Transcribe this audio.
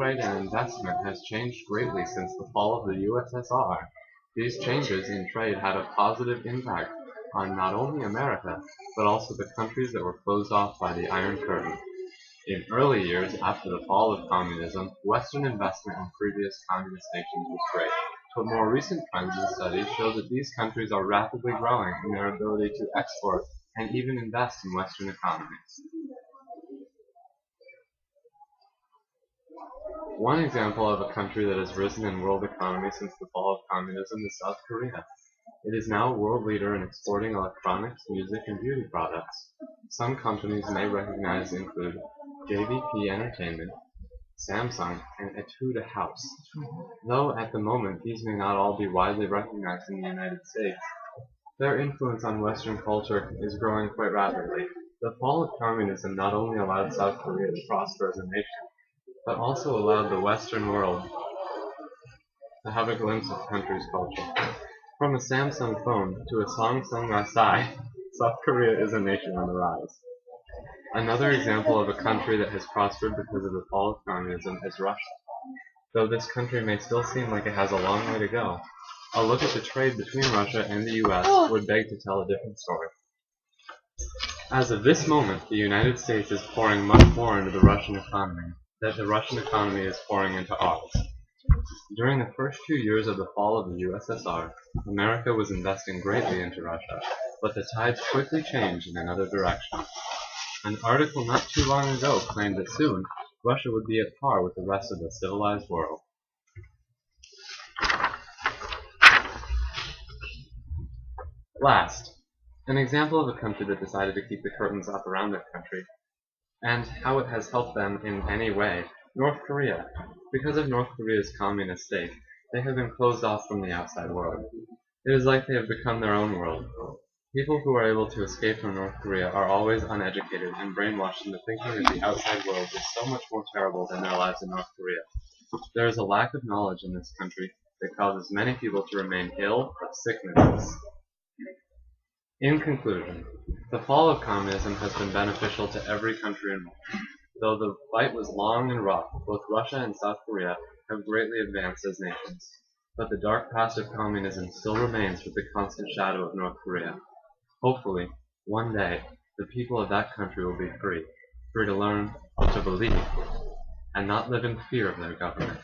trade and investment has changed greatly since the fall of the USSR. These changes in trade had a positive impact on not only America, but also the countries that were closed off by the Iron Curtain. In early years after the fall of communism, Western investment in previous communist nations was great, but more recent trends and studies show that these countries are rapidly growing in their ability to export and even invest in Western economies. One example of a country that has risen in world economy since the fall of communism is South Korea. It is now a world leader in exporting electronics, music, and beauty products. Some companies may recognize include JVP Entertainment, Samsung, and Etude House. Though at the moment these may not all be widely recognized in the United States, their influence on Western culture is growing quite rapidly. The fall of communism not only allowed South Korea to prosper as a nation, but also allowed the Western world to have a glimpse of the country's culture. From a Samsung phone to a song sung by Psy, South Korea is a nation on the rise. Another example of a country that has prospered because of the fall of communism is Russia. Though this country may still seem like it has a long way to go, a look at the trade between Russia and the US would beg to tell a different story. As of this moment, the United States is pouring much more into the Russian economy than the Russian economy is pouring into ours. During the first 2 years of the fall of the USSR, America was investing greatly into Russia, but the tides quickly changed in another direction. An article not too long ago claimed that soon, Russia would be at par with the rest of the civilized world. Last, an example of a country that decided to keep the curtains up around their country, and how it has helped them in any way. North Korea. Because of North Korea's communist state, they have been closed off from the outside world. It is like they have become their own world. People who are able to escape from North Korea are always uneducated and brainwashed into thinking that the outside world is so much more terrible than their lives in North Korea. There is a lack of knowledge in this country that causes many people to remain ill of sicknesses. In conclusion, the fall of communism has been beneficial to every country involved. Though the fight was long and rough, both Russia and South Korea have greatly advanced as nations. But the dark past of communism still remains with the constant shadow of North Korea. Hopefully, one day, the people of that country will be free to learn, to believe, and not live in fear of their government.